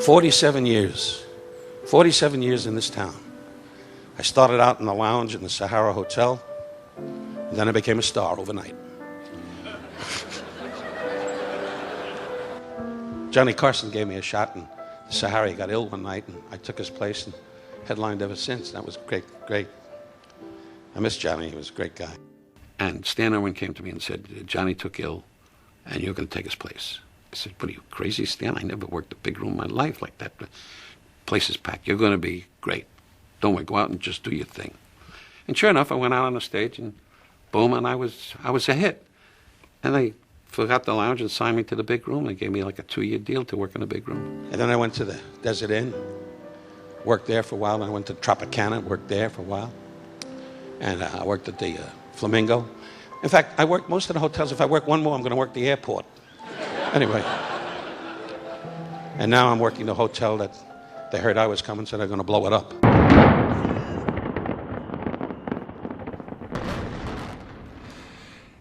47 years. 47 years in this town. I started out in the lounge in the Sahara Hotel, and then I became a star overnight. Johnny Carson gave me a shot in the Sahara. He got ill one night, and I took his place and headlined ever since. That was great, great. I miss Johnny. He was a great guy. And Stan Irwin came to me and said, Johnny took ill, and you're going to take his place. I said, what are you, crazy, Stan? I never worked a big room in my life like that. The place is packed. You're going to be great. Don't worry, go out and just do your thing. And sure enough, I went out on the stage, and boom, and I was a hit. And they forgot the lounge and signed me to the big room. They gave me like a 2-year deal to work in the big room. And then I went to the Desert Inn, worked there for a while. Then I went to Tropicana, worked there for a while. And I worked at the Flamingo. In fact, I worked most of the hotels. If I work one more, I'm going to work the airport. Anyway. And now I'm working the hotel that they heard I was coming, so they're going to blow it up.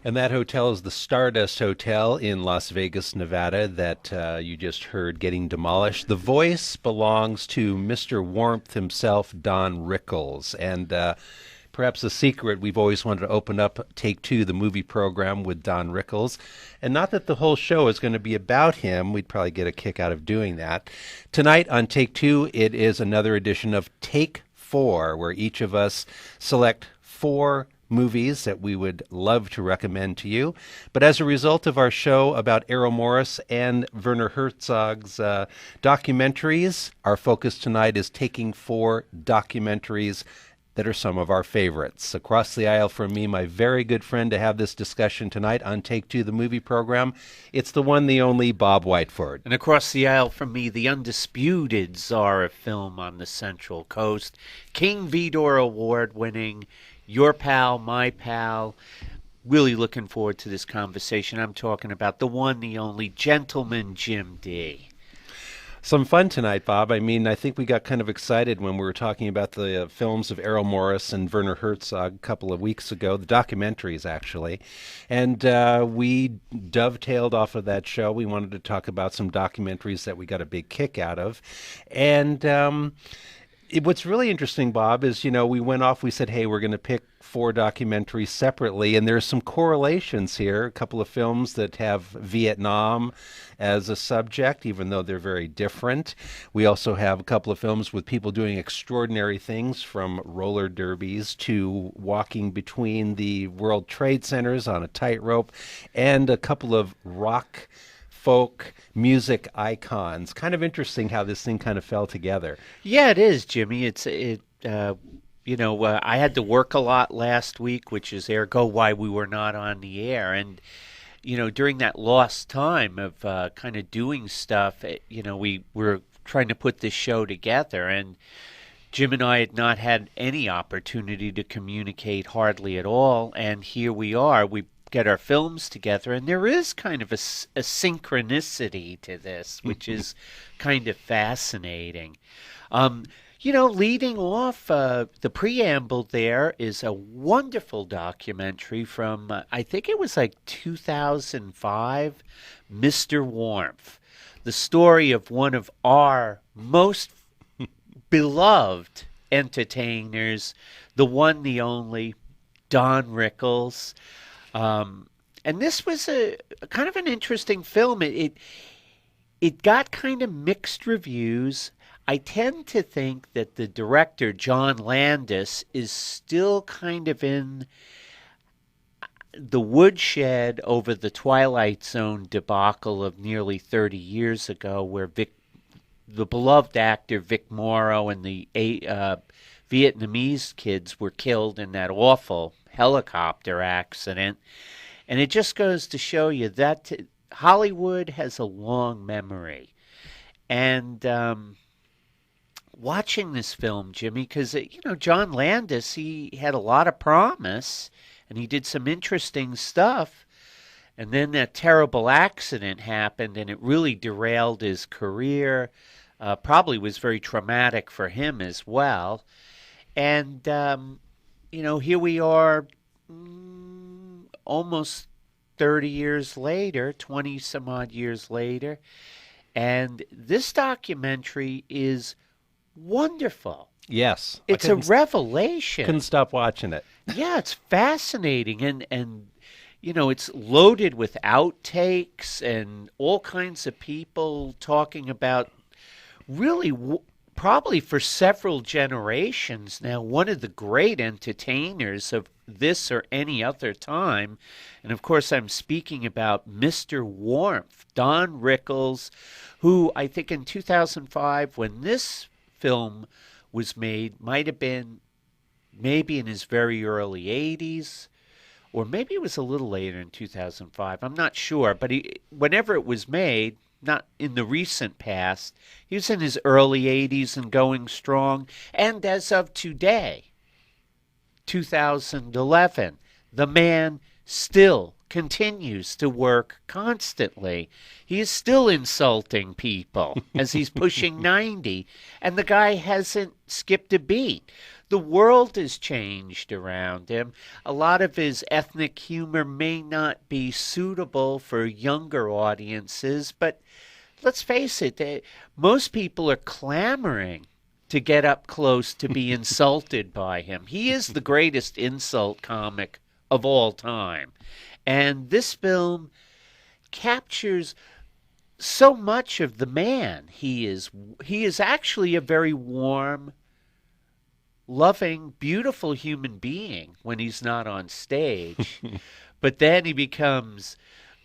And that hotel is the Stardust Hotel in Las Vegas, Nevada, that you just heard getting demolished. The voice belongs to Mr. Warmth himself, Don Rickles. And perhaps a secret, we've always wanted to open up Take Two, the movie program, with Don Rickles. And not that the whole show is going to be about him. We'd probably get a kick out of doing that. Tonight on Take Two, it is another edition of Take Four, where each of us select 4 movies that we would love to recommend to you. But as a result of our show about Errol Morris and Werner Herzog's documentaries, our focus tonight is taking 4 documentaries that are some of our favorites. Across the aisle from me, my very good friend to have this discussion tonight on Take Two, the movie program, it's the one, the only Bob Whiteford. And across the aisle from me, the undisputed czar of film on the Central Coast, King Vidor Award-winning, your pal, my pal. Really looking forward to this conversation. I'm talking about the one, the only gentleman, Jim Dee. Some fun tonight, Bob. I mean, I think we got kind of excited when we were talking about the films of Errol Morris and Werner Herzog a couple of weeks ago, the documentaries, actually. And we dovetailed off of that show. We wanted to talk about some documentaries that we got a big kick out of. And what's really interesting, Bob, is, we went off, we said, hey, we're going to pick 4 documentaries separately, and there's some correlations here. A couple of films that have Vietnam as a subject, even though they're very different. We also have a couple of films with people doing extraordinary things, from roller derbies to walking between the World Trade Centers on a tightrope, and a couple of rock folk music icons. Kind of interesting how this thing kind of fell together. Yeah, it is, Jimmy. I had to work a lot last week, which is ergo why we were not on the air. And, during that lost time of kind of doing stuff, we were trying to put this show together. And Jim and I had not had any opportunity to communicate hardly at all. And here we are. We get our films together, and there is kind of a synchronicity to this, which is kind of fascinating. Leading off, the preamble there is a wonderful documentary from, I think it was like 2005, Mr. Warmth, the story of one of our most beloved entertainers, the one, the only, Don Rickles. And this was a kind of an interesting film. It got kind of mixed reviews. I tend to think that the director, John Landis, is still kind of in the woodshed over the Twilight Zone debacle of nearly 30 years ago, where the beloved actor Vic Morrow and the Vietnamese kids were killed in that awful helicopter accident. And it just goes to show you that Hollywood has a long memory. And watching this film, Jimmy, because, John Landis, he had a lot of promise, and he did some interesting stuff. And then that terrible accident happened, and it really derailed his career. Probably was very traumatic for him as well. And, here we are almost 30 years later, 20 some odd years later, And this documentary is wonderful. Yes. It's a revelation. Couldn't stop watching it. Yeah, it's fascinating, and it's loaded with outtakes and all kinds of people talking about really probably for several generations now, one of the great entertainers of this or any other time. And of course, I'm speaking about Mr. Warmth, Don Rickles, who I think in 2005, when this film was made, might have been maybe in his very early 80s, or maybe it was a little later in 2005. I'm not sure, but whenever it was made, not in the recent past, he was in his early 80s and going strong. And as of today, 2011, the man still continues to work constantly. He is still insulting people as he's pushing 90, and the guy hasn't skipped a beat. The world has changed around him. A lot of his ethnic humor may not be suitable for younger audiences, but let's face it, most people are clamoring to get up close to be insulted by him. He is the greatest insult comic of all time. And this film captures so much of the man. He is actually a very warm, loving, beautiful human being when he's not on stage. But then he becomes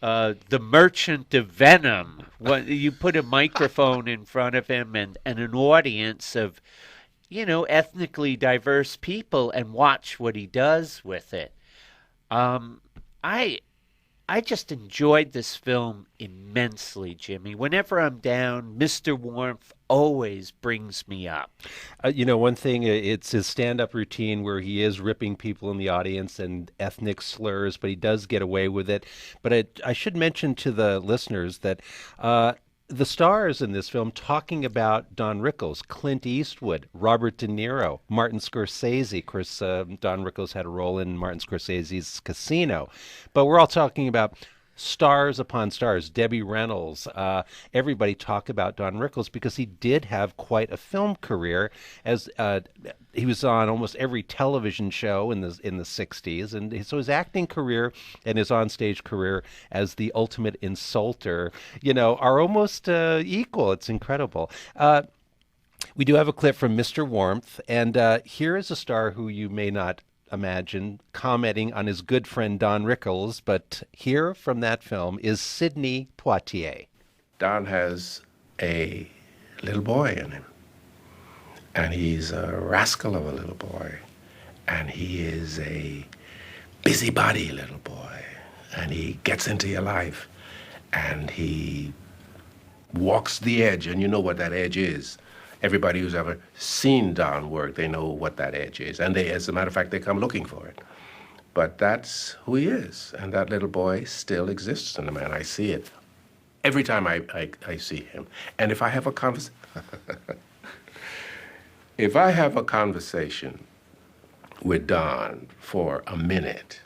the merchant of venom. You put a microphone in front of him and an audience of, ethnically diverse people and watch what he does with it. I just enjoyed this film immensely, Jimmy. Whenever I'm down, Mr. Warmth always brings me up. One thing, it's his stand-up routine where he is ripping people in the audience and ethnic slurs, but he does get away with it. But I should mention to the listeners that the stars in this film talking about Don Rickles, Clint Eastwood, Robert De Niro, Martin Scorsese. Of course, Don Rickles had a role in Martin Scorsese's Casino. But we're all talking about stars upon stars. Debbie Reynolds, everybody talk about Don Rickles because he did have quite a film career. As he was on almost every television show in the 60s, and so his acting career and his onstage career as the ultimate insulter, are almost equal. It's incredible. We do have a clip from Mr. Warmth, and here is a star who you may not imagine commenting on his good friend Don Rickles, but here from that film is Sidney Poitier. Don has a little boy in him, and he's a rascal of a little boy, and he is a busybody little boy, and he gets into your life, and he walks the edge, and you know what that edge is. Everybody who's ever seen Don work, they know what that edge is. And as a matter of fact, they come looking for it. But that's who he is. And that little boy still exists in the man. I see it every time I see him. And if I have a conversation with Don for a minute,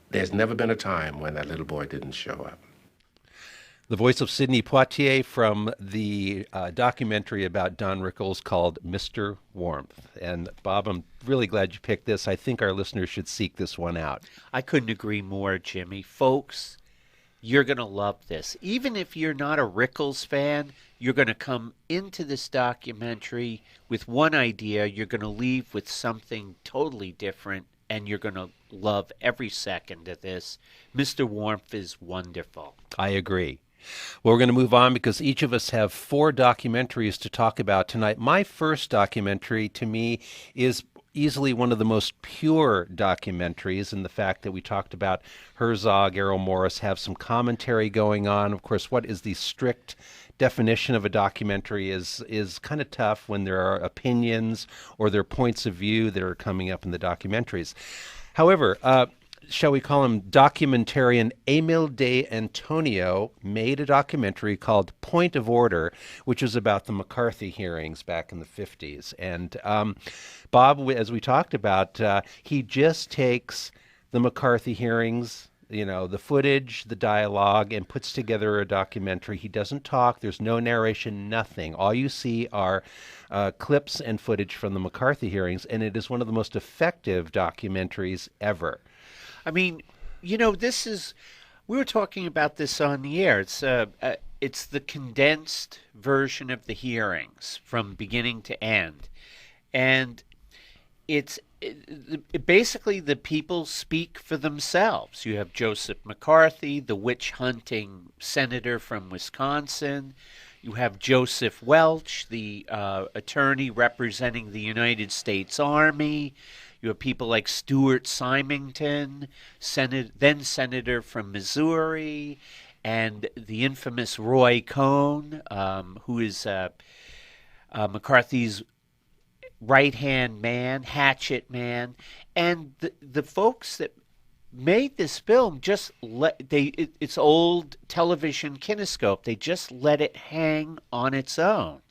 there's never been a time when that little boy didn't show up. The voice of Sidney Poitier from the documentary about Don Rickles called Mr. Warmth. And Bob, I'm really glad you picked this. I think our listeners should seek this one out. I couldn't agree more, Jimmy. Folks, you're going to love this. Even if you're not a Rickles fan, you're going to come into this documentary with one idea. You're going to leave with something totally different, and you're going to love every second of this. Mr. Warmth is wonderful. I agree. Well, we're going to move on because each of us have 4 documentaries to talk about tonight. My first documentary, to me, is easily one of the most pure documentaries in the fact that we talked about Herzog, Errol Morris have some commentary going on. Of course, what is the strict definition of a documentary is kind of tough when there are opinions or there are points of view that are coming up in the documentaries. However, shall we call him documentarian Emil de Antonio made a documentary called Point of Order, which was about the McCarthy hearings back in the 50s. And Bob, as we talked about, he just takes the McCarthy hearings the footage, the dialogue, and puts together a documentary. He doesn't talk. There's no narration, nothing. All you see are clips and footage from the McCarthy hearings, and it is one of the most effective documentaries ever. I mean, this is, we were talking about this on the air. It's the condensed version of the hearings from beginning to end. And basically the people speak for themselves. You have Joseph McCarthy, the witch-hunting senator from Wisconsin. You have Joseph Welch, the attorney representing the United States Army. You have people like Stuart Symington, then senator from Missouri, and the infamous Roy Cohn, who is McCarthy's right-hand man, hatchet man. And the folks that made this film just it's old television kinescope. They just let it hang on its own.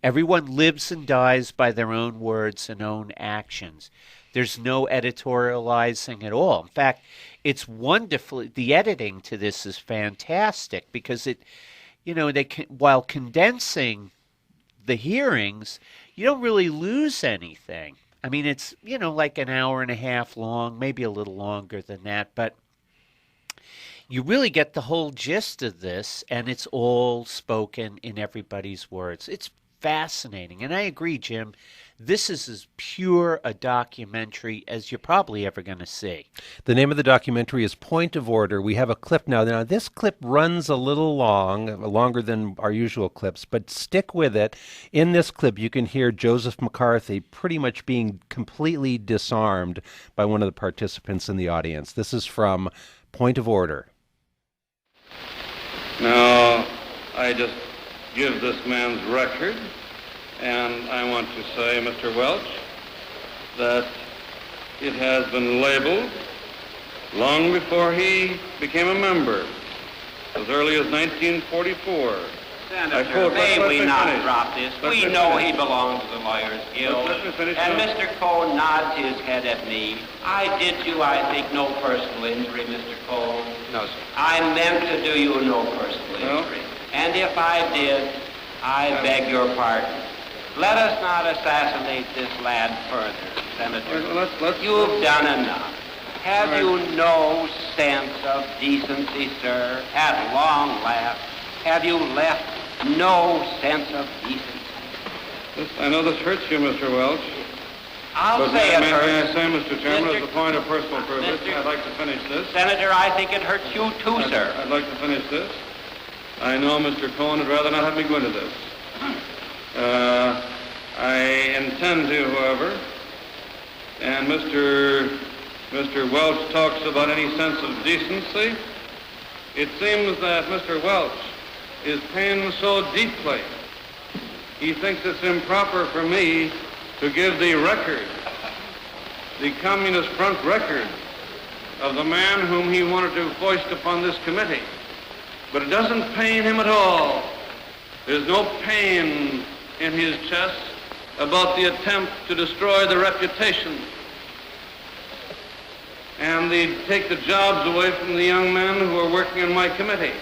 Everyone lives and dies by their own words and own actions. There's no editorializing at all. In fact, it's wonderfully, the editing to this is fantastic because while condensing the hearings, you don't really lose anything. I mean, it's, like an hour and a half long, maybe a little longer than that, but you really get the whole gist of this, and it's all spoken in everybody's words. It's fascinating, and I agree, Jim. This is as pure a documentary as you're probably ever going to see. The name of the documentary is Point of Order. We have a clip now. Now, this clip runs a little longer than our usual clips, but stick with it. In this clip, you can hear Joseph McCarthy pretty much being completely disarmed by one of the participants in the audience. This is from Point of Order. Now, I just give this man's record, and I want to say, Mr. Welch, that it has been labeled long before he became a member, as early as 1944. Senator, may we not drop this? We know he belongs to the Lawyers Guild. And Mr. Cohn nods his head at me. I did you, I think, no personal injury, Mr. Cohn. No, sir. I meant to do you no personal injury. And if I did, I beg your pardon. Let us not assassinate this lad further, Senator. You've done enough. Have you no sense of decency, sir? At long last, have you left no sense of decency? I know this hurts you, Mr. Welch. I'll say it hurts. May I say, Mr. Chairman, as a point of personal privilege, I'd like to finish this. Senator, I think it hurts you too, sir. I'd like to finish this. I know Mr. Cohn would rather not have me go into this. I intend to, however, and Mr. Welch talks about any sense of decency. It seems that Mr. Welch is pained so deeply, he thinks it's improper for me to give the record, the Communist Front record, of the man whom he wanted to foist upon this committee. But it doesn't pain him at all. There's no pain in his chest about the attempt to destroy the reputation and take the jobs away from the young men who are working in my committee.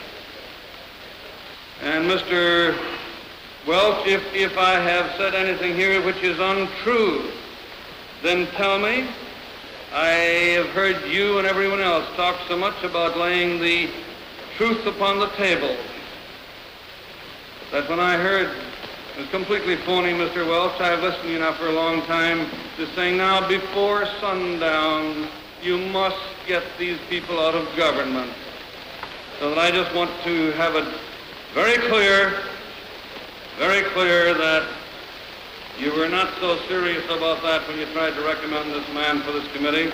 And Mr. Welch, if I have said anything here which is untrue, then tell me. I have heard you and everyone else talk so much about laying the truth upon the table that when I heard it was completely phony, Mr. Welch, I've listened to you now for a long time, to saying now before sundown you must get these people out of government. So that I just want to have it very clear that you were not so serious about that when you tried to recommend this man for this committee.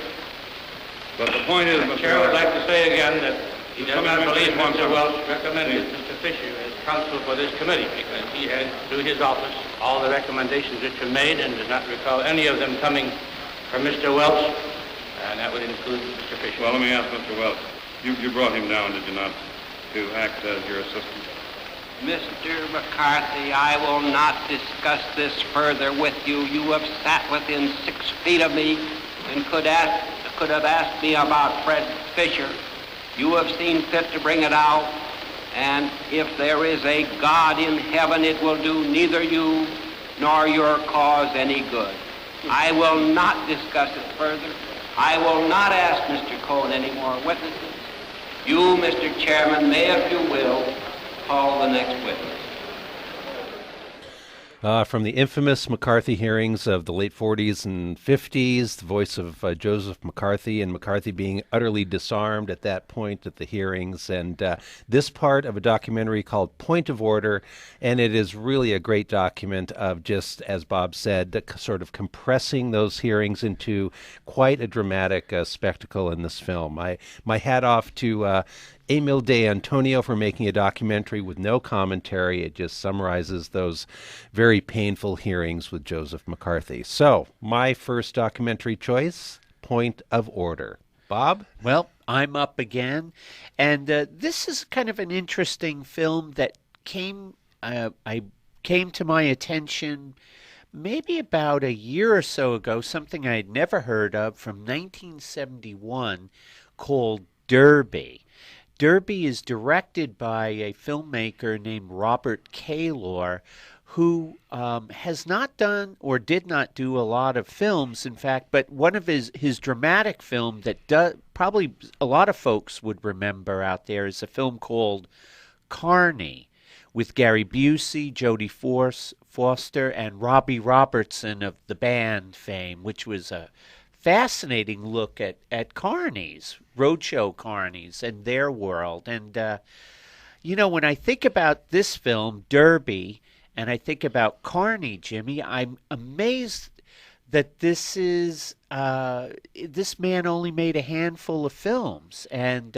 But the point is, Mr. Chair, I would like to say again that he does not believe Mr. Welch recommended Mr. Fisher as counsel for this committee because he had, through his office, all the recommendations which were made and does not recall any of them coming from Mr. Welch, and that would include Mr. Fisher. Well, let me ask Mr. Welch. You brought him down, did you not, to act as your assistant? Mr. McCarthy, I will not discuss this further with you. You have sat within 6 feet of me and could have asked me about Fred Fisher. You have seen fit to bring it out, and if there is a God in heaven, it will do neither you nor your cause any good. I will not discuss it further. I will not ask Mr. Cohen any more witnesses. You, Mr. Chairman, may, if you will, call the next witness. From the infamous McCarthy hearings of the late 40s and 50s, the voice of Joseph McCarthy, and McCarthy being utterly disarmed at that point at the hearings. And this part of a documentary called Point of Order, and it is really a great document of just, as Bob said, sort of compressing those hearings into quite a dramatic spectacle in this film. My hat off to Emil De Antonio for making a documentary with no commentary. It just summarizes those very painful hearings with Joseph McCarthy. So, my first documentary choice, Point of Order. Bob? Well, I'm up again, and this is kind of an interesting film that came to my attention maybe about a year or so ago, something I had never heard of, from 1971, called Derby. Derby is directed by a filmmaker named Robert Kaylor, who has not done or did not do a lot of films, in fact, but one of his dramatic film that probably a lot of folks would remember out there is a film called Carney, with Gary Busey, Jodie Foster, and Robbie Robertson of the Band fame, which was a fascinating look at carnies, roadshow carnies, and their world. And, when I think about this film, Derby, and I think about Carney, Jimmy, I'm amazed that this man only made a handful of films. And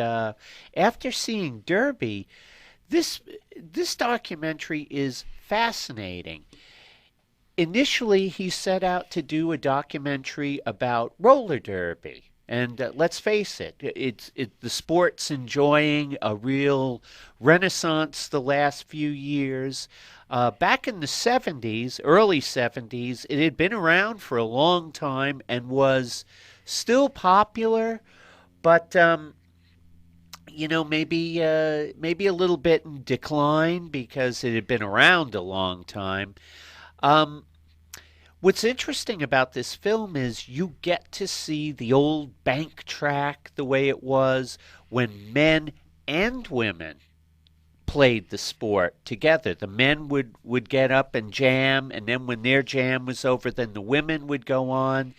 after seeing Derby, this documentary is fascinating. Initially, he set out to do a documentary about roller derby. And let's face it, the sport's enjoying a real renaissance the last few years. Back in the 70s, early 70s, it had been around for a long time and was still popular, but maybe a little bit in decline because it had been around a long time. What's interesting about this film is you get to see the old bank track the way it was when men and women played the sport together. The men would get up and jam, and then when their jam was over, then the women would go on.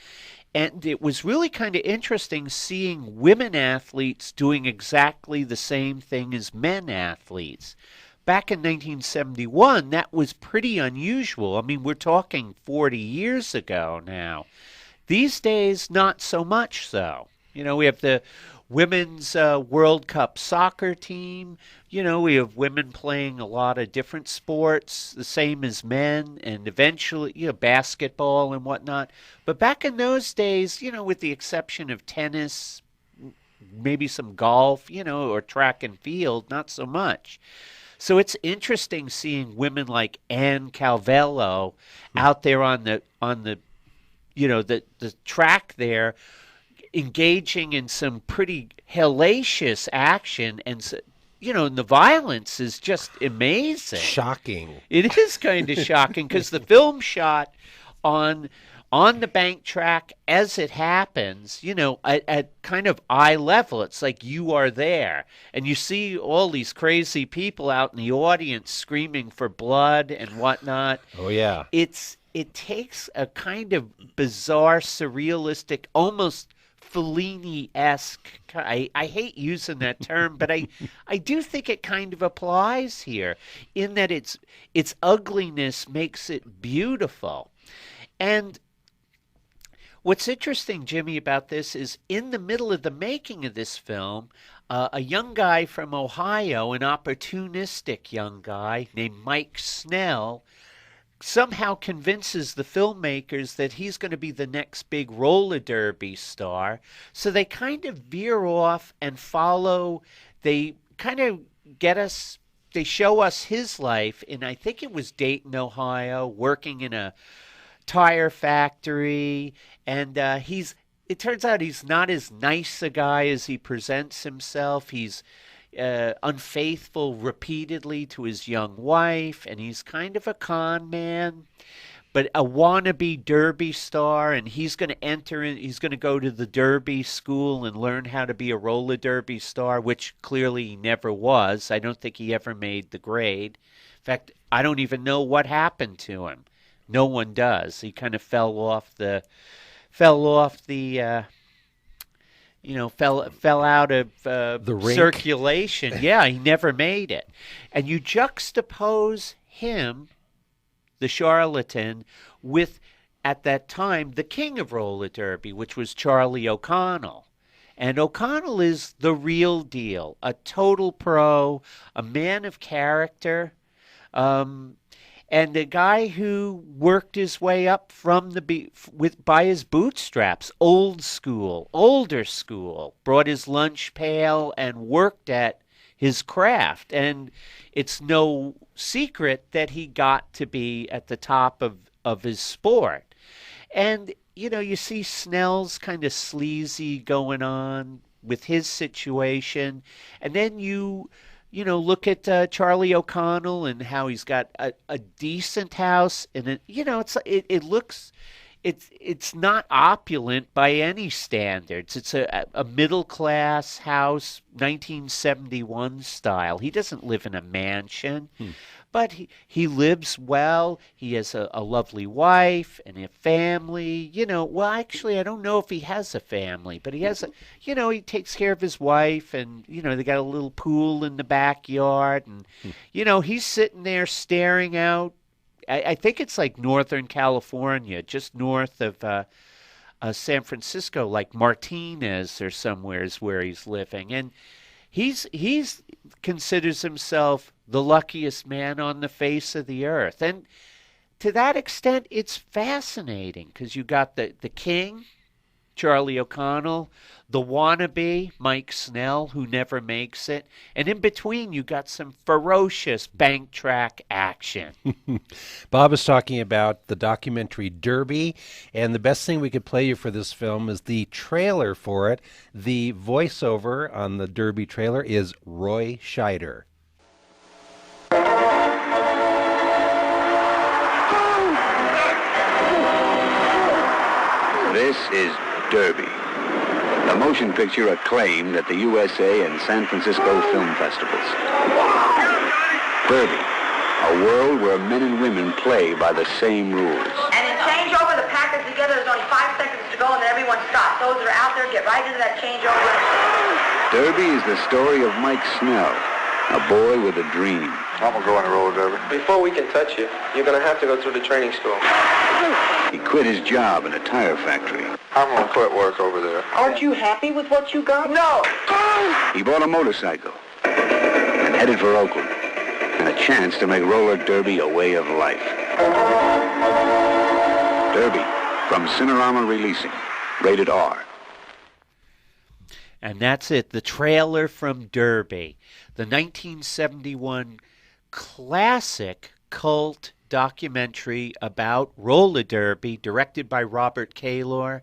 And it was really kind of interesting seeing women athletes doing exactly the same thing as men athletes. Back in 1971, that was pretty unusual. I mean, we're talking 40 years ago now. These days, not so much so. We have the women's World Cup soccer team. We have women playing a lot of different sports, the same as men, and eventually, basketball and whatnot. But back in those days, with the exception of tennis, maybe some golf, or track and field, not so much. So it's interesting seeing women like Ann Calvello out there on the track there, engaging in some pretty hellacious action, and the violence is just amazing. Shocking. It is kind of shocking because the film shot on the bank track as it happens, at kind of eye level. It's like you are there. And you see all these crazy people out in the audience screaming for blood and whatnot. Oh, yeah. It takes a kind of bizarre, surrealistic, almost Fellini-esque, I hate using that term, but I do think it kind of applies here in that its ugliness makes it beautiful. And what's interesting, Jimmy, about this is in the middle of the making of this film, a young guy from Ohio, an opportunistic young guy named Mike Snell, somehow convinces the filmmakers that he's going to be the next big roller derby star. So they kind of veer off and follow. They kind of they show us his life in, I think it was Dayton, Ohio, working in a tire factory, and it turns out he's not as nice a guy as he presents himself. He's unfaithful repeatedly to his young wife, and he's kind of a con man, but a wannabe derby star, and he's going to he's going to go to the derby school and learn how to be a roller derby star, which clearly he never was. I don't think he ever made the grade. In fact, I don't even know what happened to him. No one does. He kind of fell off the fell out of The rink. circulation. Yeah, he never made it. And you juxtapose him, the charlatan, with, at that time, the king of roller derby, which was Charlie O'Connell. And O'Connell is the real deal, a total pro, a man of character, and a guy who worked his way up from by his bootstraps, older school, brought his lunch pail and worked at his craft. And it's no secret that he got to be at the top of his sport. And, you see Snell's kind of sleazy going on with his situation. And then you look at Charlie O'Connell and how he's got a decent house, and it's not opulent by any standards. It's a middle class house, 1971 style. He doesn't live in a mansion, but he lives well. He has a lovely wife and a family. Well, actually, I don't know if he has a family, but he has he takes care of his wife, and they got a little pool in the backyard, and he's sitting there staring out. I think it's like Northern California, just north of San Francisco, like Martinez or somewhere is where he's living, and he's considers himself the luckiest man on the face of the earth. And to that extent, it's fascinating because you got the king, Charlie O'Connell, the wannabe, Mike Snell, who never makes it, and in between you got some ferocious bank track action. Bob is talking about the documentary Derby, and the best thing we could play you for this film is the trailer for it. The voiceover on the Derby trailer is Roy Scheider. This is Derby, the motion picture acclaimed at the USA and San Francisco film festivals. Derby, a world where men and women play by the same rules. And in changeover, the packers together, there's only 5 seconds to go, and then everyone stops. Those that are out there get right into that changeover. Derby is the story of Mike Snell, a boy with a dream. I'm going to go on the roller derby. Before we can touch you, you're going to have to go through the training school. He quit his job in a tire factory. I'm going to quit work over there. Aren't you happy with what you got? No! He bought a motorcycle and headed for Oakland, and a chance to make roller derby a way of life. Derby, from Cinerama Releasing, rated R. And that's it, the trailer from Derby, the 1971 classic cult documentary about roller derby, directed by Robert Kaylor.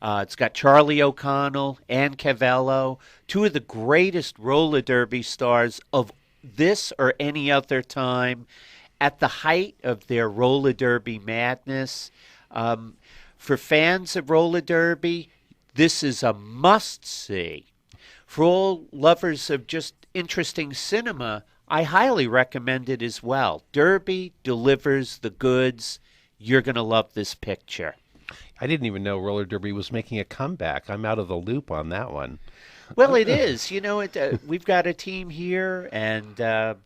It's got Charlie O'Connell, Ann Cavello, two of the greatest roller derby stars of this or any other time, at the height of their roller derby madness. For fans of roller derby, this is a must-see. For all lovers of just interesting cinema, I highly recommend it as well. Derby delivers the goods. You're going to love this picture. I didn't even know roller derby was making a comeback. I'm out of the loop on that one. Well, it is. We've got a team here, and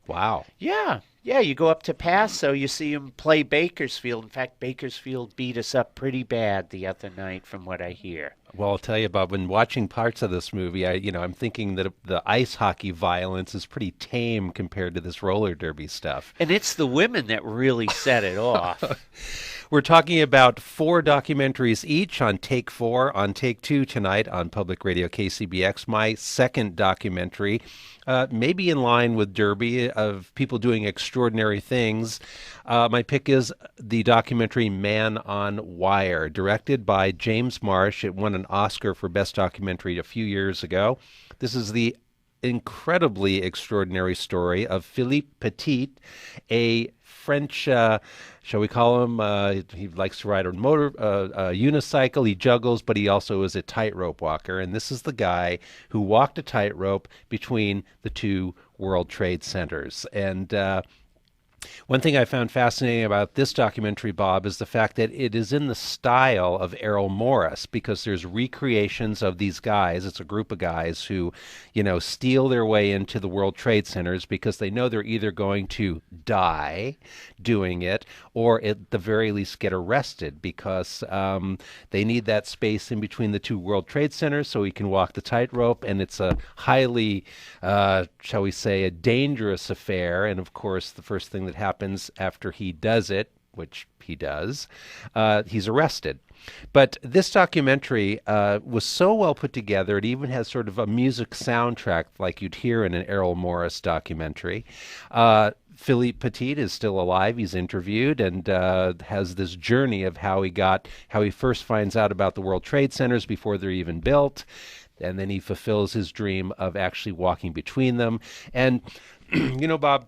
wow. Yeah, you go up to Paso, you see them play Bakersfield. In fact, Bakersfield beat us up pretty bad the other night, from what I hear. Well, I'll tell you, Bob, when watching parts of this movie, I'm thinking that the ice hockey violence is pretty tame compared to this roller derby stuff. And it's the women that really set it off. We're talking about 4 documentaries each on Take 4, on Take 2 tonight on Public Radio KCBX. My second documentary, maybe in line with Derby, of people doing extraordinary things. My pick is the documentary Man on Wire, directed by James Marsh. It won an Oscar for Best Documentary a few years ago. This is the incredibly extraordinary story of Philippe Petit, a French, shall we call him? He likes to ride a unicycle. He juggles, but he also is a tightrope walker. And this is the guy who walked a tightrope between the 2 World Trade Centers. And one thing I found fascinating about this documentary, Bob, is the fact that it is in the style of Errol Morris, because there's recreations of these guys. It's a group of guys who, steal their way into the World Trade Centers because they know they're either going to die doing it or at the very least get arrested, because they need that space in between the 2 World Trade Centers so he can walk the tightrope. And it's a highly, shall we say, a dangerous affair. And of course, the first thing that happens after he does it, which he does, he's arrested. But this documentary was so well put together, it even has sort of a music soundtrack like you'd hear in an Errol Morris documentary. Philippe Petit is still alive. He's interviewed and has this journey of how he first finds out about the World Trade Centers before they're even built, and then he fulfills his dream of actually walking between them. And, Bob,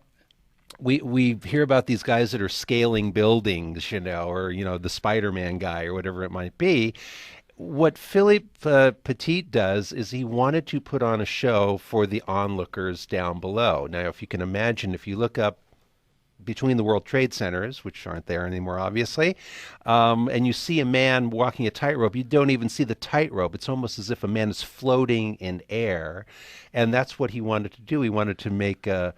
we hear about these guys that are scaling buildings, or, the Spider-Man guy or whatever it might be. What Philippe Petit does is he wanted to put on a show for the onlookers down below. Now, if you can imagine, if you look up between the World Trade Centers, which aren't there anymore, obviously, and you see a man walking a tightrope, you don't even see the tightrope. It's almost as if a man is floating in air, and that's what he wanted to do. He wanted to make a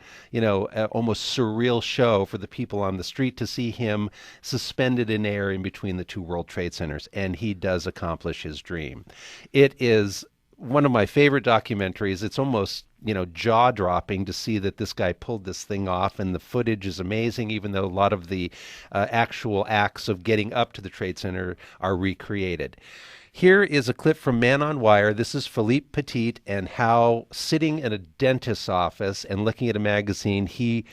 almost surreal show for the people on the street to see him suspended in air in between the 2 World Trade Centers, and he does accomplish his dream. It is one of my favorite documentaries. It's almost jaw-dropping to see that this guy pulled this thing off, and the footage is amazing, even though a lot of the actual acts of getting up to the Trade Center are recreated. Here is a clip from Man on Wire. This is Philippe Petit, and how, sitting in a dentist's office and looking at a magazine, he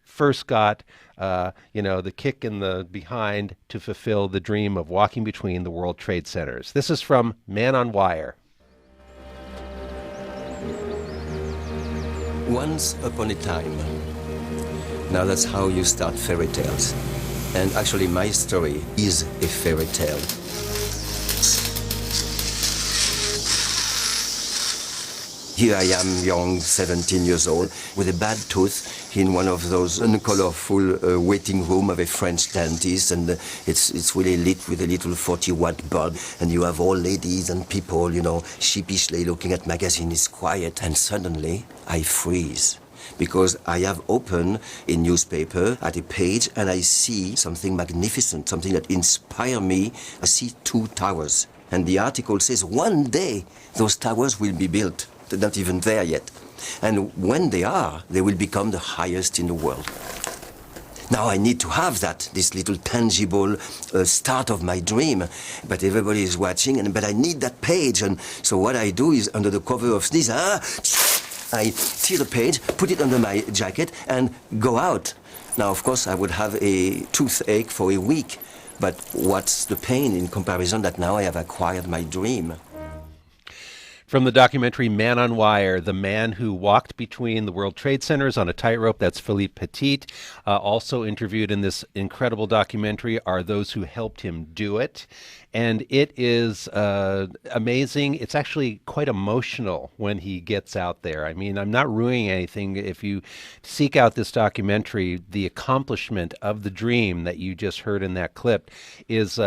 first got the kick in the behind to fulfill the dream of walking between the World Trade Centers. This is from Man on Wire. Once upon a time. Now that's how you start fairy tales. And actually my story is a fairy tale. Here I am, young, 17 years old, with a bad tooth in one of those uncolorful waiting room of a French dentist, and it's really lit with a little 40-watt bulb, and you have old ladies and people, sheepishly looking at magazines, quiet, and suddenly I freeze. Because I have opened a newspaper at a page and I see something magnificent, something that inspires me. I see 2 towers, and the article says one day those towers will be built. They're not even there yet. And when they are, they will become the highest in the world. Now I need to have this little tangible start of my dream. But everybody is watching, but I need that page. And so what I do is, under the cover of sneeze, I tear the page, put it under my jacket, and go out. Now, of course, I would have a toothache for a week. But what's the pain in comparison that now I have acquired my dream? From the documentary Man on Wire, the man who walked between the World Trade Centers on a tightrope, that's Philippe Petit. Also interviewed in this incredible documentary are those who helped him do it. And it is amazing. It's actually quite emotional when he gets out there. I mean, I'm not ruining anything. If you seek out this documentary, the accomplishment of the dream that you just heard in that clip is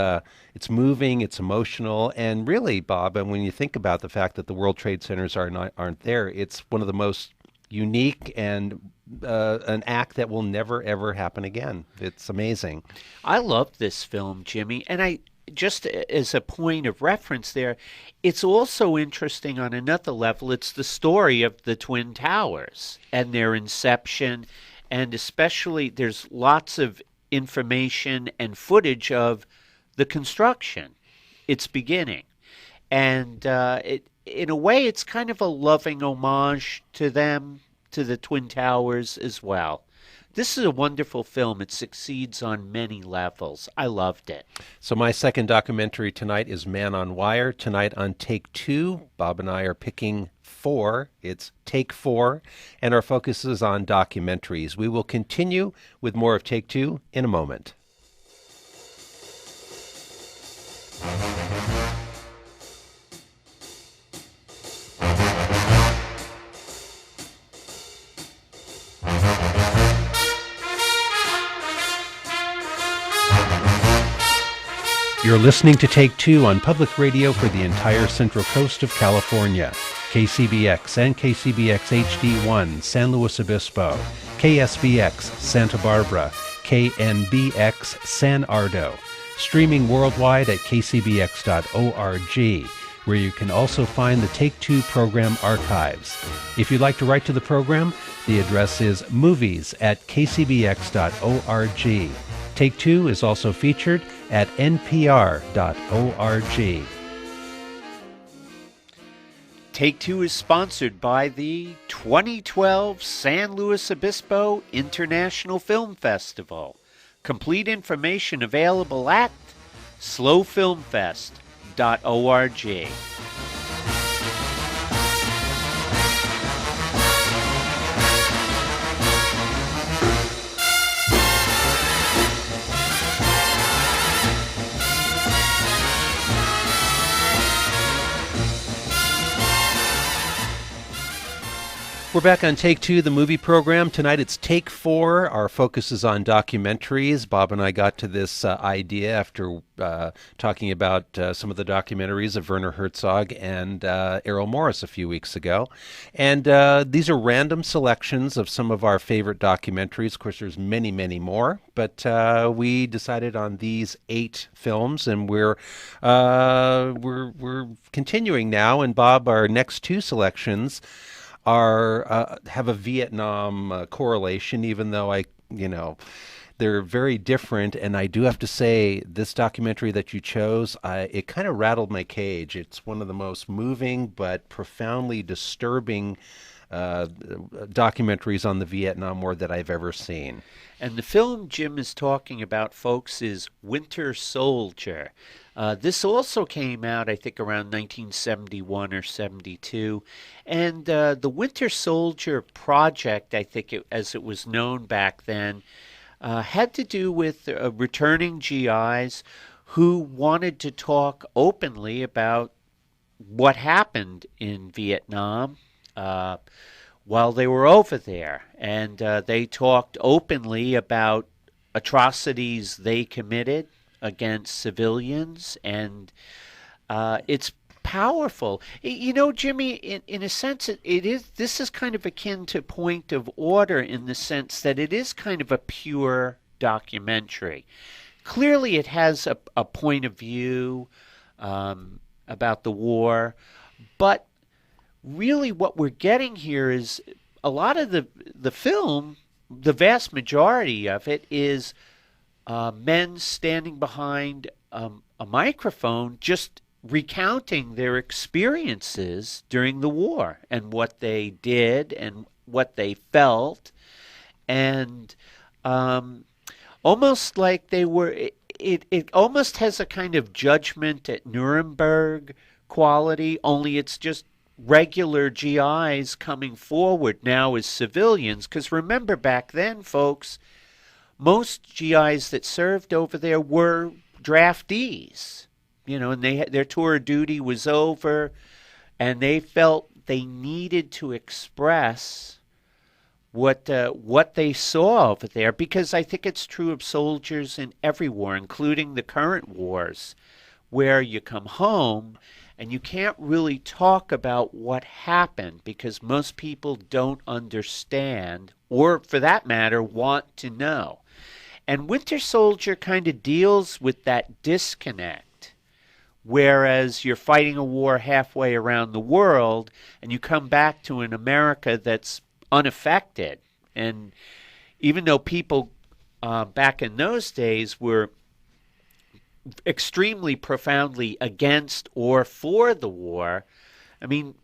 it's moving, it's emotional, and really, Bob, and when you think about the fact that the World Trade Centers aren't there, it's one of the most unique and an act that will never, ever happen again. It's amazing. I love this film, Jimmy, and just as a point of reference there, it's also interesting on another level. It's the story of the Twin Towers and their inception, and especially there's lots of information and footage of the construction, its beginning. And in a way, it's kind of a loving homage to them, to the Twin Towers as well. This is a wonderful film. It succeeds on many levels. I loved it. So my second documentary tonight is Man on Wire. Tonight on Take Two, Bob and I are picking 4. It's Take 4, and our focus is on documentaries. We will continue with more of Take Two in a moment. You're listening to Take Two on public radio for the entire Central Coast of California. KCBX and KCBX HD1, San Luis Obispo. KSBX, Santa Barbara. KNBX, San Ardo. Streaming worldwide at kcbx.org, where you can also find the Take Two program archives. If you'd like to write to the program, the address is movies@kcbx.org. Take Two is also featured at npr.org. Take Two is sponsored by the 2012 San Luis Obispo International Film Festival. Complete information available at slowfilmfest.org. We're back on Take Two, the movie program. Tonight it's Take 4. Our focus is on documentaries. Bob and I got to this idea after talking about some of the documentaries of Werner Herzog and Errol Morris a few weeks ago. And these are random selections of some of our favorite documentaries. Of course, there's many, many more. But we decided on these 8 films, and we're continuing now. And Bob, our next 2 selections have a Vietnam correlation, even though they're very different. And I do have to say, this documentary that you chose, it kind of rattled my cage. It's one of the most moving but profoundly disturbing documentaries on the Vietnam War that I've ever seen. And the film Jim is talking about, folks, is Winter Soldier. This also came out, I think, around 1971 or 72. And the Winter Soldier project, I think, as it was known back then, had to do with returning GIs who wanted to talk openly about what happened in Vietnam while they were over there. And they talked openly about atrocities they committed against civilians, and it's powerful. Jimmy, in a sense, this is kind of akin to Point of Order in the sense that it is kind of a pure documentary. Clearly, it has a point of view about the war, but really what we're getting here is a lot of the film, the vast majority of it is men standing behind a microphone just recounting their experiences during the war and what they did and what they felt, and almost like they were, it almost has a kind of Judgment at Nuremberg quality, only it's just regular GIs coming forward now as civilians. Because remember, back then, folks, most GIs that served over there were draftees, and their tour of duty was over, and they felt they needed to express what they saw over there, because I think it's true of soldiers in every war, including the current wars, where you come home and you can't really talk about what happened because most people don't understand, or for that matter, want to know. And Winter Soldier kind of deals with that disconnect, whereas you're fighting a war halfway around the world and you come back to an America that's unaffected. And even though people back in those days were extremely profoundly against or for the war. I mean,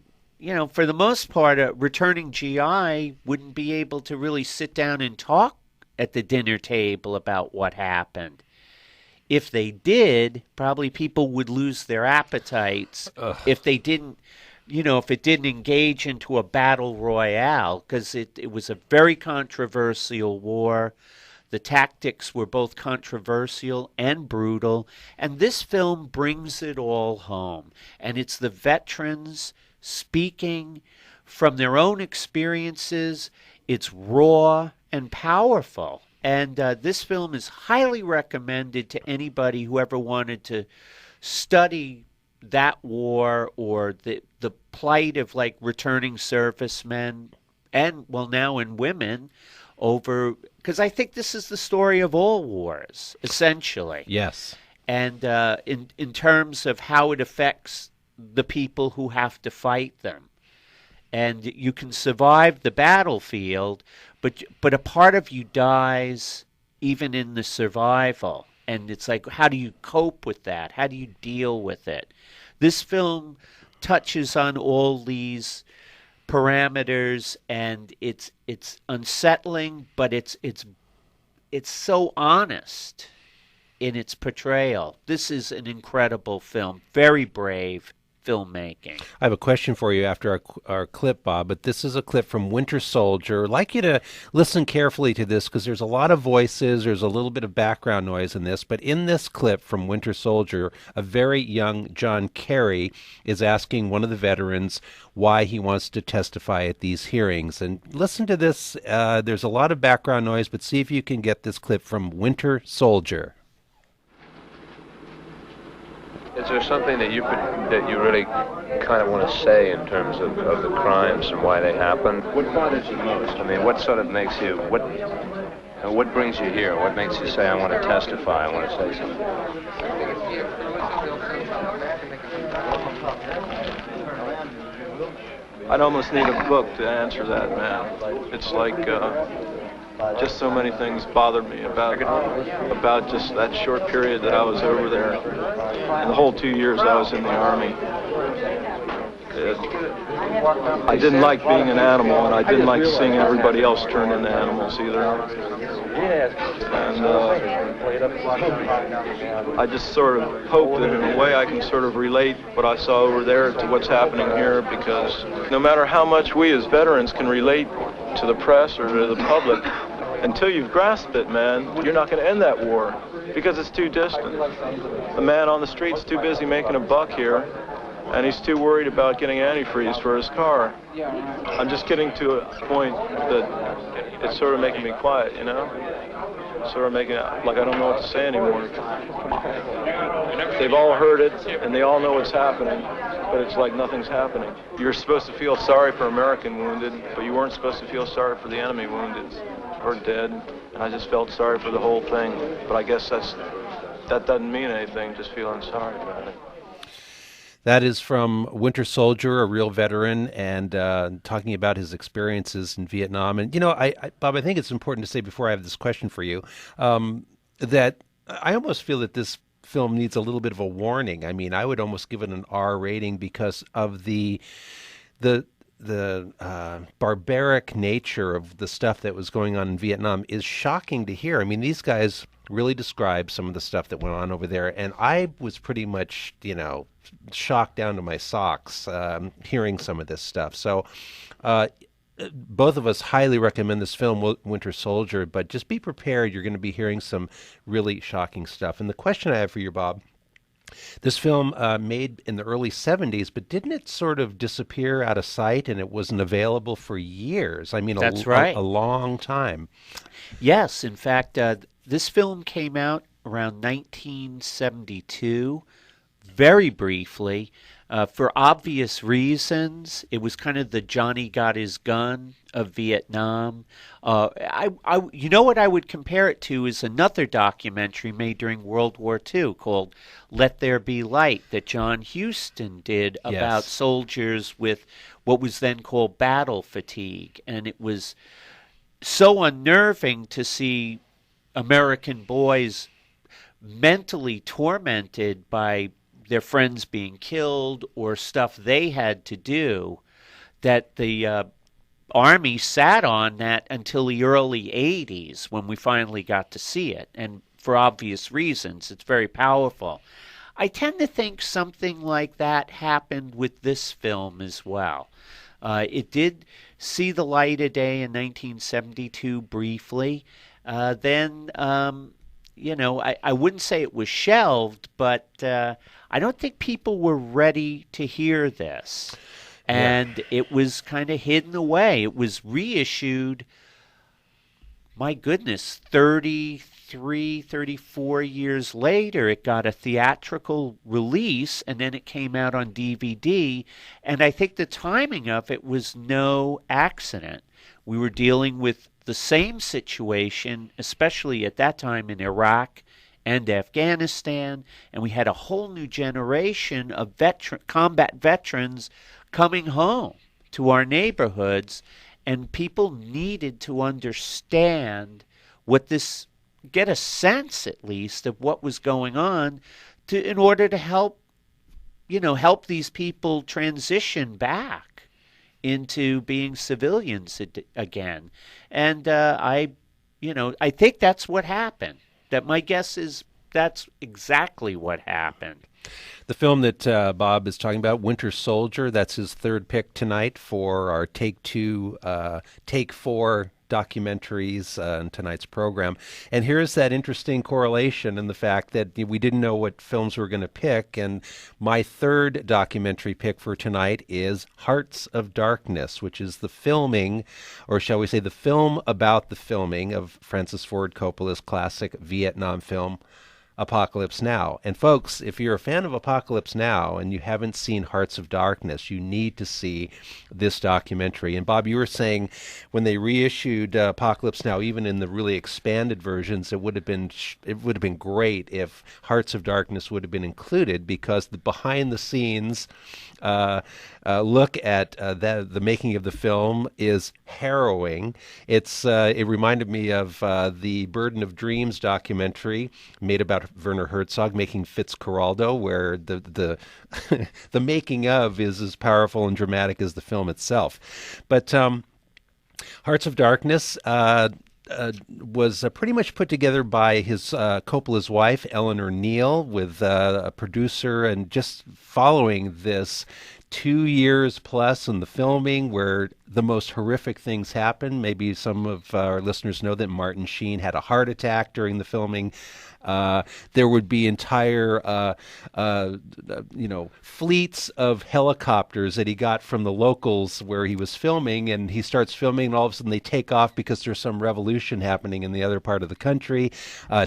for the most part, a returning GI wouldn't be able to really sit down and talk at the dinner table about what happened. If they did, probably people would lose their appetites. If they didn't, if it didn't engage into a battle royale, because it was a very controversial war. The tactics were both controversial and brutal, and this film brings it all home. And it's the veterans speaking from their own experiences. It's raw and powerful. And this film is highly recommended to anybody who ever wanted to study that war or the plight of like returning servicemen and, well, now in women over, because I think this is the story of all wars, essentially. Yes. And in terms of how it affects the people who have to fight them. And you can survive the battlefield, but a part of you dies even in the survival. And it's like, how do you cope with that? How do you deal with it? This film touches on all these parameters, and it's unsettling, but it's so honest in its portrayal. This is an incredible film, very brave filmmaking. I have a question for you after our clip, Bob, but this is a clip from Winter Soldier. I'd like you to listen carefully to this because there's a lot of voices, there's a little bit of background noise in this, but in this clip from Winter Soldier, a very young John Kerry is asking one of the veterans why he wants to testify at these hearings. And listen to this. There's a lot of background noise, but see if you can get this clip from Winter Soldier. Is there something that you really kind of want to say in terms of the crimes and why they happened? What bothers you most? I mean, what sort of makes you, what brings you here? What makes you say, I want to testify, I want to say something? I'd almost need a book to answer that, man. It's like just so many things bothered me about just that short period that I was over there, and the whole 2 years I was in the Army. I didn't like being an animal, and I didn't like seeing everybody else turn into animals either. And I just sort of hope that in a way I can sort of relate what I saw over there to what's happening here, because no matter how much we as veterans can relate to the press or to the public, until you've grasped it, man, you're not going to end that war because it's too distant. The man on the street's too busy making a buck here, and he's too worried about getting antifreeze for his car. I'm just getting to a point that it's sort of making me quiet, you know? Sort of making it like I don't know what to say anymore. They've all heard it, and they all know what's happening, but it's like nothing's happening. You're supposed to feel sorry for American wounded, but you weren't supposed to feel sorry for the enemy wounded or dead. And I just felt sorry for the whole thing, but I guess that doesn't mean anything, just feeling sorry about it. That is from Winter Soldier, a real veteran, and talking about his experiences in Vietnam. And, you know, Bob, I think it's important to say before I have this question for you, that I almost feel that this film needs a little bit of a warning. I mean, I would almost give it an R rating because of the barbaric nature of the stuff that was going on in Vietnam is shocking to hear. I mean, these guys really describe some of the stuff that went on over there, and I was pretty much, you know, shocked down to my socks hearing some of this stuff. So both of us highly recommend this film, Winter Soldier, but just be prepared. You're going to be hearing some really shocking stuff. And the question I have for you, Bob, this film made in the early 70s, but didn't it sort of disappear out of sight and it wasn't available for years? I mean, That's right. A long time. Yes. In fact, this film came out around 1972, very briefly. For obvious reasons, it was kind of the Johnny got his gun of Vietnam. You know what I would compare it to is another documentary made during World War II called Let There Be Light that John Huston did about soldiers with what was then called battle fatigue. And it was so unnerving to see American boys mentally tormented by their friends being killed or stuff they had to do, that the Army sat on that until the early 80s when we finally got to see it. And for obvious reasons, it's very powerful. I tend to think something like that happened with this film as well. It did see the light of day in 1972 briefly. Then, I wouldn't say it was shelved, but I don't think people were ready to hear this. And it was kind of hidden away. It was reissued, my goodness, 33, 34 years later. It got a theatrical release, and then it came out on DVD. And I think the timing of it was no accident. We were dealing with the same situation, especially at that time in Iraq and Afghanistan, and we had a whole new generation of combat veterans coming home to our neighborhoods, and people needed to understand what this, get a sense at least of what was going on in order to help these people transition back into being civilians again. And I think that's what happened. That my guess is that's exactly what happened. The film that Bob is talking about, Winter Soldier, that's his third pick tonight for our Take 4 documentaries in tonight's program. And here's that interesting correlation in the fact that we didn't know what films we were going to pick. And my third documentary pick for tonight is Hearts of Darkness, which is the filming, or shall we say the film about the filming of Francis Ford Coppola's classic Vietnam film, Apocalypse Now. And folks, if you're a fan of Apocalypse Now and you haven't seen Hearts of Darkness, you need to see this documentary. And Bob, you were saying when they reissued Apocalypse Now, even in the really expanded versions, it would have been great if Hearts of Darkness would have been included, because the behind the scenes look at the making of the film is harrowing. It reminded me of the Burden of Dreams documentary made about Werner Herzog making Fitzcarraldo, where the the making of is as powerful and dramatic as the film itself. But Hearts of Darkness was pretty much put together by his Coppola's wife, Eleanor Neal, with a producer, and just following this 2 years plus in the filming where the most horrific things happen. Maybe some of our listeners know that Martin Sheen had a heart attack during the filming. There would be entire, fleets of helicopters that he got from the locals where he was filming, and he starts filming, and all of a sudden they take off because there's some revolution happening in the other part of the country.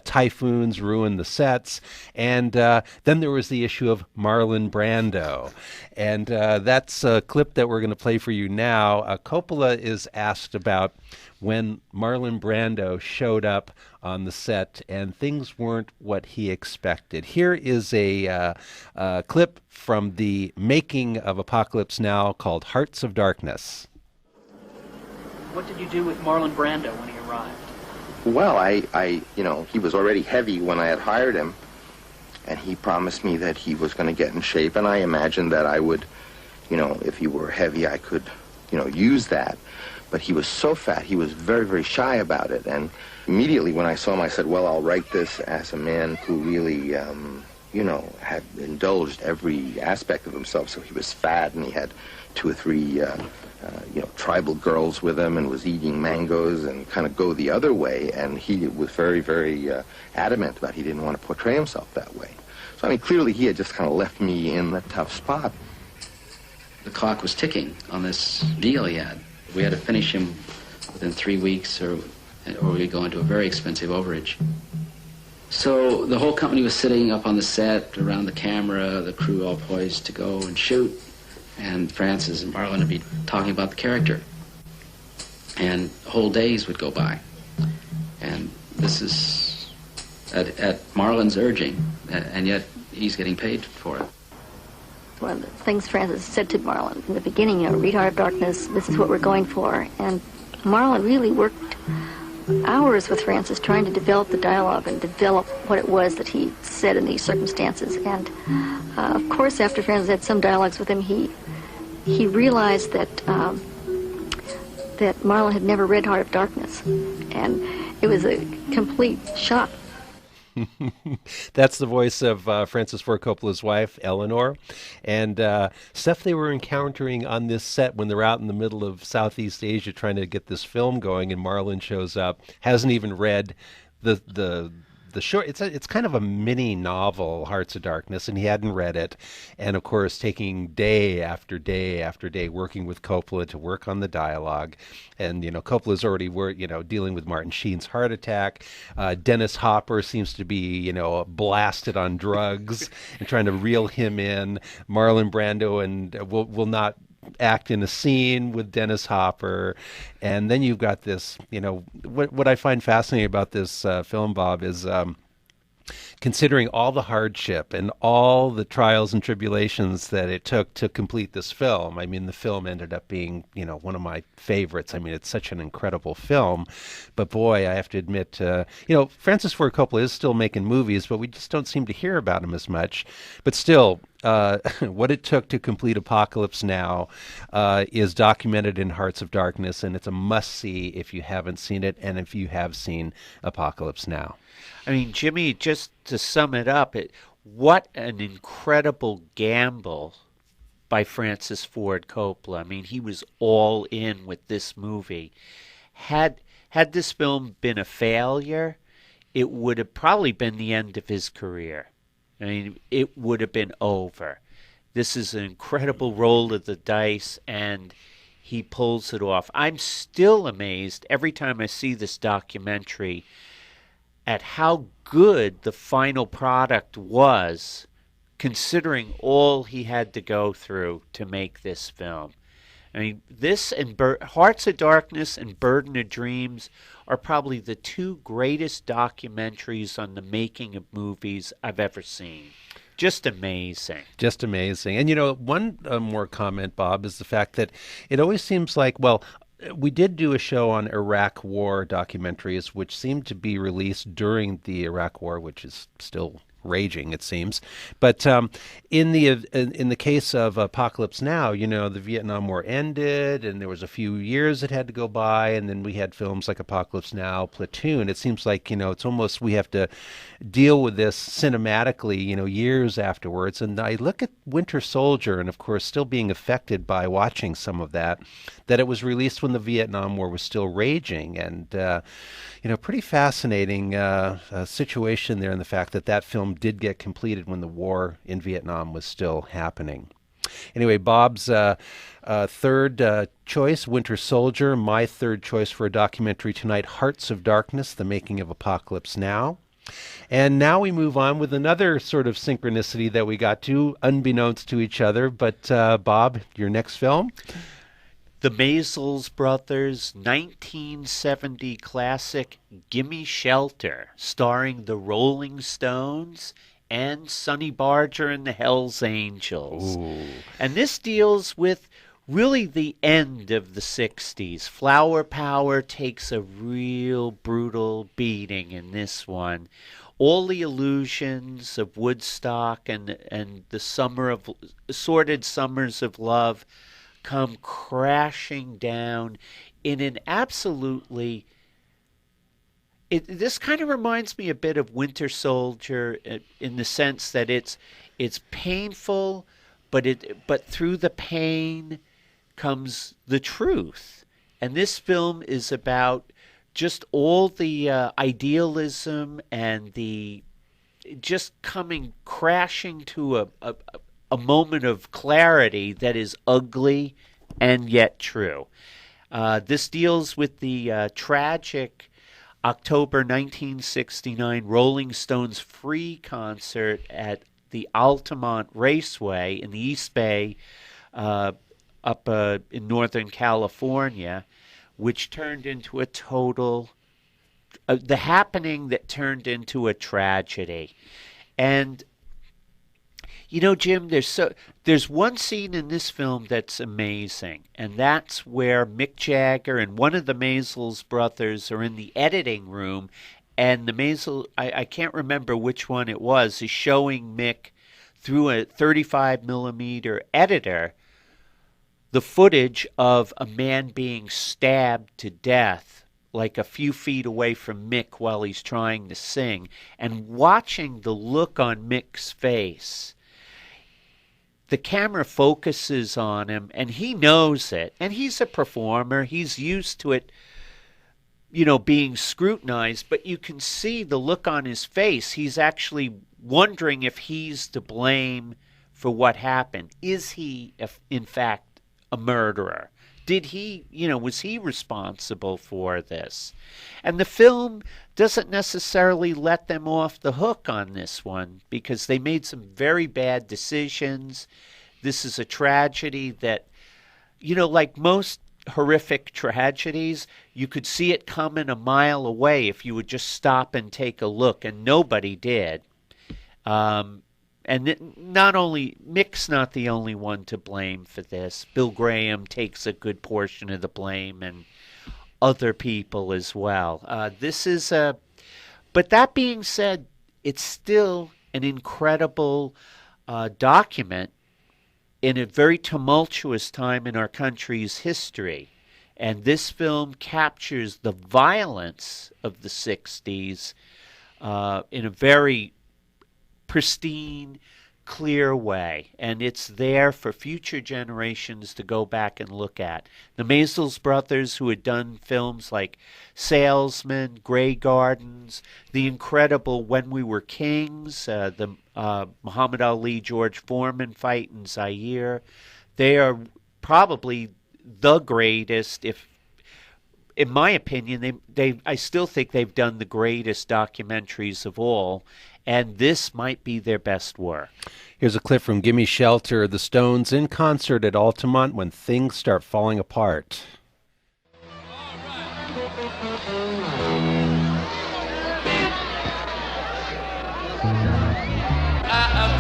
Typhoons ruin the sets, and then there was the issue of Marlon Brando, and that's a clip that we're going to play for you now. Coppola is asked about when Marlon Brando showed up on the set and things weren't what he expected. Here is a clip from the making of Apocalypse Now called Hearts of Darkness. What did you do with Marlon Brando when he arrived? Well, he was already heavy when I had hired him, and he promised me that he was going to get in shape, and I imagined that I would, if he were heavy, I could, use that. But he was so fat, he was very, very shy about it. And immediately when I saw him, I said, well, I'll write this as a man who really, had indulged every aspect of himself. So he was fat, and he had 2 or 3, tribal girls with him, and was eating mangoes and kind of go the other way. And he was very, very adamant about he didn't want to portray himself that way. So, clearly he had just kind of left me in the tough spot. The clock was ticking on this deal he had. We had to finish him within 3 weeks, or we'd go into a very expensive overage. So the whole company was sitting up on the set, around the camera, the crew all poised to go and shoot, and Francis and Marlon would be talking about the character. And whole days would go by. And this is at Marlon's urging, and yet he's getting paid for it. One of the things Francis said to Marlon in the beginning, read Heart of Darkness, this is what we're going for. And Marlon really worked hours with Francis trying to develop the dialogue and develop what it was that he said in these circumstances. And of course, after Francis had some dialogues with him, he realized that that Marlon had never read Heart of Darkness, and it was a complete shock. That's the voice of Francis Ford Coppola's wife, Eleanor, and stuff they were encountering on this set when they're out in the middle of Southeast Asia trying to get this film going, and Marlon shows up, hasn't even read the short. It's kind of a mini novel, Hearts of Darkness, and he hadn't read it, and of course taking day after day after day working with Coppola to work on the dialogue, and Coppola's already dealing with Martin Sheen's heart attack. Dennis Hopper seems to be blasted on drugs and trying to reel him in. Marlon Brando and will not act in a scene with Dennis Hopper. And then you've got this, what I find fascinating about this film, Bob, is considering all the hardship and all the trials and tribulations that it took to complete this film. I mean, the film ended up being, one of my favorites. I mean, it's such an incredible film. But boy, I have to admit, Francis Ford Coppola is still making movies, but we just don't seem to hear about him as much. But still, what it took to complete Apocalypse Now is documented in Hearts of Darkness, and it's a must-see if you haven't seen it, and if you have seen Apocalypse Now. I mean, Jimmy, just to sum it up, what an incredible gamble by Francis Ford Coppola. I mean, he was all in with this movie. Had this film been a failure, it would have probably been the end of his career. I mean, it would have been over. This is an incredible roll of the dice, and he pulls it off. I'm still amazed every time I see this documentary at how good the final product was, considering all he had to go through to make this film. I mean, this and Hearts of Darkness and Burden of Dreams are probably the two greatest documentaries on the making of movies I've ever seen. Just amazing. Just amazing. And, one more comment, Bob, is the fact that it always seems like, we did do a show on Iraq War documentaries, which seemed to be released during the Iraq War, which is still raging, it seems. But in the case of Apocalypse Now, the Vietnam War ended, and there was a few years that had to go by, and then we had films like Apocalypse Now, Platoon. It seems like it's almost we have to deal with this cinematically, years afterwards. And I look at Winter Soldier, and of course, still being affected by watching some of that it was released when the Vietnam War was still raging, and pretty fascinating situation there in the fact that film did get completed when the war in Vietnam was still happening. Anyway, Bob's third choice, Winter Soldier. My third choice for a documentary tonight, Hearts of Darkness, the making of Apocalypse Now. And now we move on with another sort of synchronicity that we got to, unbeknownst to each other. But Bob, your next film? The Maysles Brothers' 1970 classic Gimme Shelter, starring the Rolling Stones and Sonny Barger and the Hells Angels. Ooh. And this deals with really the end of the 60s. Flower power takes a real brutal beating in this one. All the illusions of Woodstock and the assorted summers of love come crashing down in an absolutely... This kind of reminds me a bit of Winter Soldier in the sense that it's painful, but through the pain comes the truth. And this film is about just all the idealism and the just coming crashing to a moment of clarity that is ugly and yet true. This deals with the tragic October 1969 Rolling Stones free concert at the Altamont Raceway in the East Bay up in Northern California, which turned into a total... the happening that turned into a tragedy. And You know, Jim, there's one scene in this film that's amazing, and that's where Mick Jagger and one of the Maisels brothers are in the editing room, and the Maisel, I can't remember which one it was, is showing Mick through a 35 millimeter editor the footage of a man being stabbed to death like a few feet away from Mick while he's trying to sing, and watching the look on Mick's face. The camera focuses on him, and he knows it, and he's a performer. He's used to it, you know, being scrutinized, but you can see the look on his face. He's actually wondering if he's to blame for what happened. Is he, in fact, a murderer? Did he, you know, was he responsible for this? And the film doesn't necessarily let them off the hook on this one, because they made some very bad decisions. This is a tragedy that, you know, like most horrific tragedies, you could see it coming a mile away if you would just stop and take a look, and nobody did. And not only, Mick's not the only one to blame for this. Bill Graham takes a good portion of the blame, and other people as well. But that being said, it's still an incredible document in a very tumultuous time in our country's history. And this film captures the violence of the 60s in a very pristine, clear way, and it's there for future generations to go back and look at. The Maisels brothers, who had done films like Salesman, Grey Gardens, the incredible When We Were Kings, the Muhammad Ali, George Foreman fight in Zaire, they are probably the greatest, if in my opinion, I still think they've done the greatest documentaries of all, and this might be their best work. Here's a clip from Gimme Shelter, the Stones in concert at Altamont when things start falling apart.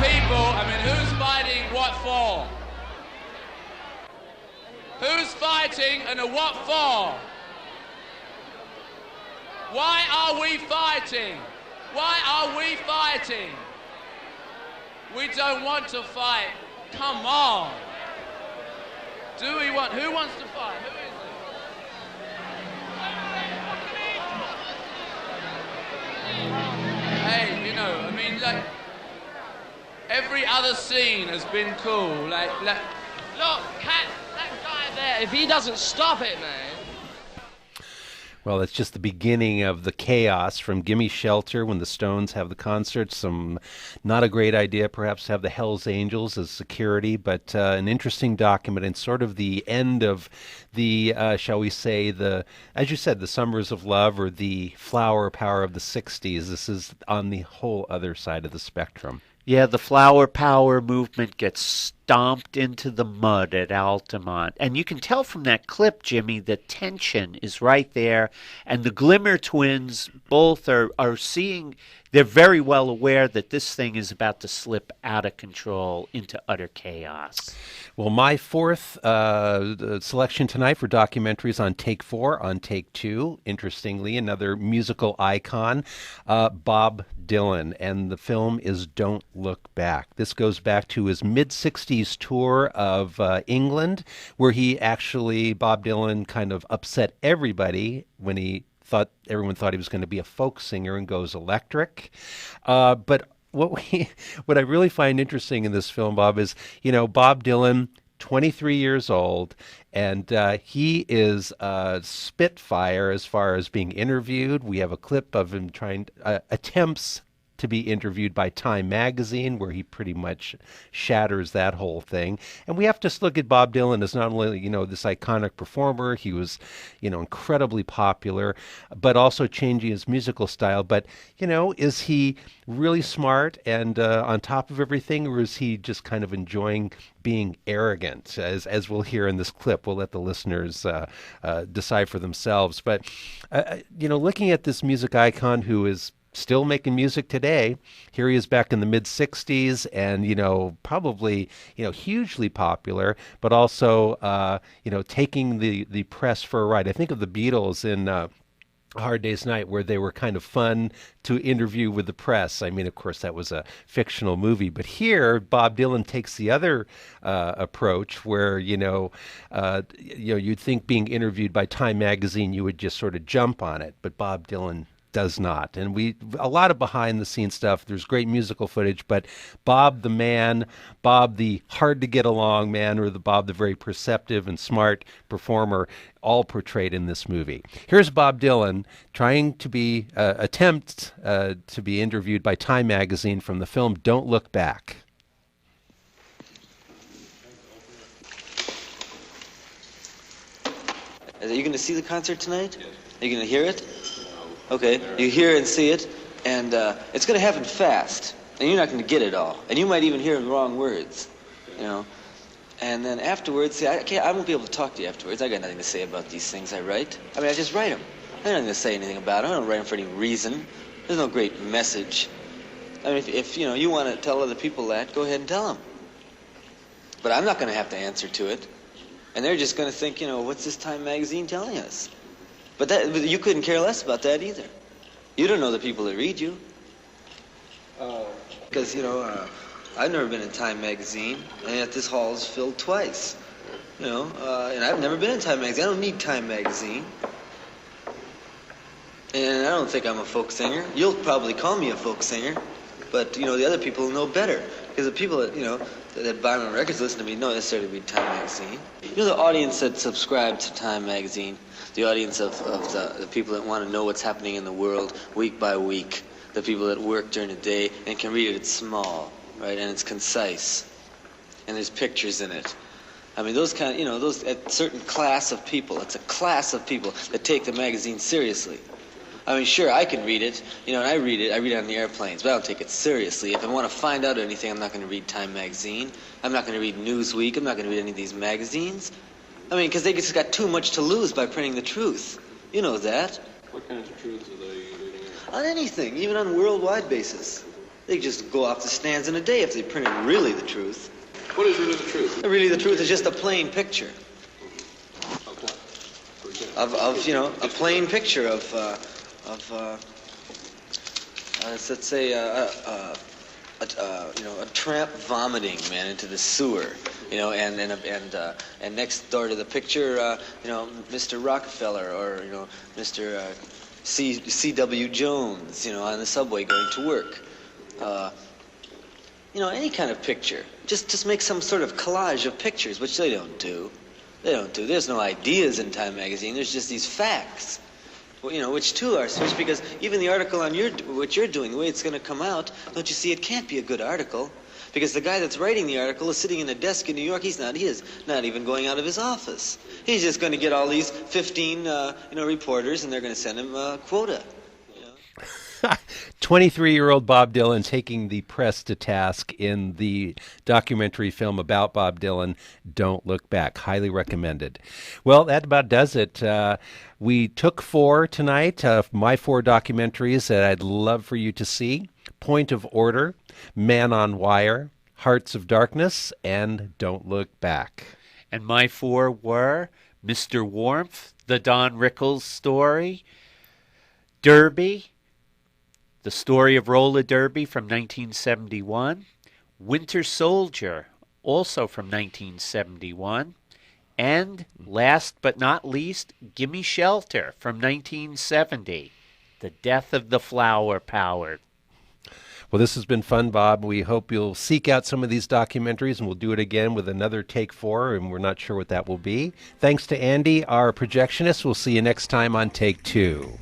People, I mean, who's fighting what for? Who's fighting and what for? Why are we fighting? Why are we fighting? We don't want to fight. Come on. Do we want? Who wants to fight? Who is it? Hey, you know, I mean, like, every other scene has been cool. Like look, that guy there, if he doesn't stop it, man. Well, it's just the beginning of the chaos from Gimme Shelter when the Stones have the concert. Not a great idea, perhaps, to have the Hells Angels as security, but an interesting document and sort of the end of the, shall we say, as you said, the Summers of Love or the flower power of the 60s. This is on the whole other side of the spectrum. Yeah, the flower power movement gets stomped into the mud at Altamont. And you can tell from that clip, Jimmy, the tension is right there. And the Glimmer twins both are seeing, they're very well aware that this thing is about to slip out of control into utter chaos. Well, my fourth selection tonight for documentaries on Take 4, on Take 2, interestingly, another musical icon, Bob Dylan, and the film is Don't Look Back. This goes back to his mid-60s tour of England, where Bob Dylan kind of upset everybody when everyone thought he was going to be a folk singer and goes electric. But what I really find interesting in this film, Bob, is, Bob Dylan, 23 years old, and he is a spitfire as far as being interviewed. We have a clip of him attempts to be interviewed by Time magazine, where he pretty much shatters that whole thing. And we have to look at Bob Dylan as not only, this iconic performer, he was, incredibly popular, but also changing his musical style. But, is he really smart and on top of everything, or is he just kind of enjoying being arrogant, as we'll hear in this clip? We'll let the listeners decide for themselves. But, looking at this music icon who is still making music today. Here he is back in the mid-'60s and, probably, hugely popular, but also, taking the press for a ride. I think of the Beatles in A Hard Day's Night, where they were kind of fun to interview with the press. I mean, of course, that was a fictional movie, but here Bob Dylan takes the other approach, where you'd think being interviewed by Time magazine, you would just sort of jump on it, but Bob Dylan does not. And a lot of behind the scenes stuff. There's great musical footage, but Bob the man, Bob the hard to get along man, or Bob the very perceptive and smart performer, all portrayed in this movie. Here's Bob Dylan trying to attempt to be interviewed by Time magazine from the film Don't Look Back. Are you going to see the concert tonight? Yes. Are you going to hear it? Okay, you hear and see it, and it's going to happen fast, and you're not going to get it all, and you might even hear the wrong words, And then afterwards, see, I won't be able to talk to you afterwards. I got nothing to say about these things I write. I mean, I just write them. I have nothing to say anything about them. I don't write them for any reason. There's no great message. I mean, if you want to tell other people that, go ahead and tell them. But I'm not going to have to answer to it, and they're just going to think, what's this Time magazine telling us? But you couldn't care less about that either. You don't know the people that read you. Because, I've never been in Time magazine, and yet this hall is filled twice. And I've never been in Time magazine. I don't need Time magazine. And I don't think I'm a folk singer. You'll probably call me a folk singer, but, the other people know better. Because the people that buy my records listen to me don't necessarily read Time magazine. The audience that subscribes to Time magazine, the audience of the people that want to know what's happening in the world week by week, the people that work during the day and can read it, it's small, right, and it's concise, and there's pictures in it. I mean, those a certain class of people, it's a class of people that take the magazine seriously. I mean, sure, I can read it, and I read it on the airplanes, but I don't take it seriously. If I want to find out anything, I'm not going to read Time magazine. I'm not going to read Newsweek. I'm not going to read any of these magazines. I mean, because they just got too much to lose by printing the truth. You know that. What kinds of truths are they reading? On anything, even on a worldwide basis. They just go off the stands in a day if they printed really the truth. What is really the truth? Really the truth is just a plain picture. Of a plain picture of let's say a tramp vomiting, man, into the sewer, and next door to the picture, Mr. Rockefeller or Mr. C.W. Jones, on the subway going to work. Any kind of picture. Just make some sort of collage of pictures, which they don't do. There's no ideas in Time magazine. There's just these facts. Which too are switched, because even the article on what you're doing, the way it's going to come out, don't you see, it can't be a good article, because the guy that's writing the article is sitting in a desk in New York. He is not even going out of his office. He's just going to get all these 15 reporters, and they're going to send him a quota. 23-year-old Bob Dylan taking the press to task in the documentary film about Bob Dylan, Don't Look Back. Highly recommended. Well, that about does it. We took 4 tonight, my 4 documentaries that I'd love for you to see. Point of Order, Man on Wire, Hearts of Darkness, and Don't Look Back. And my 4 were Mr. Warmth, the Don Rickles story, Derby, the story of roller derby from 1971, Winter Soldier, also from 1971, and last but not least, Gimme Shelter from 1970, The Death of the Flower Power. Well, this has been fun, Bob. We hope you'll seek out some of these documentaries, and we'll do it again with another Take 4, and we're not sure what that will be. Thanks to Andy, our projectionist. We'll see you next time on Take 2.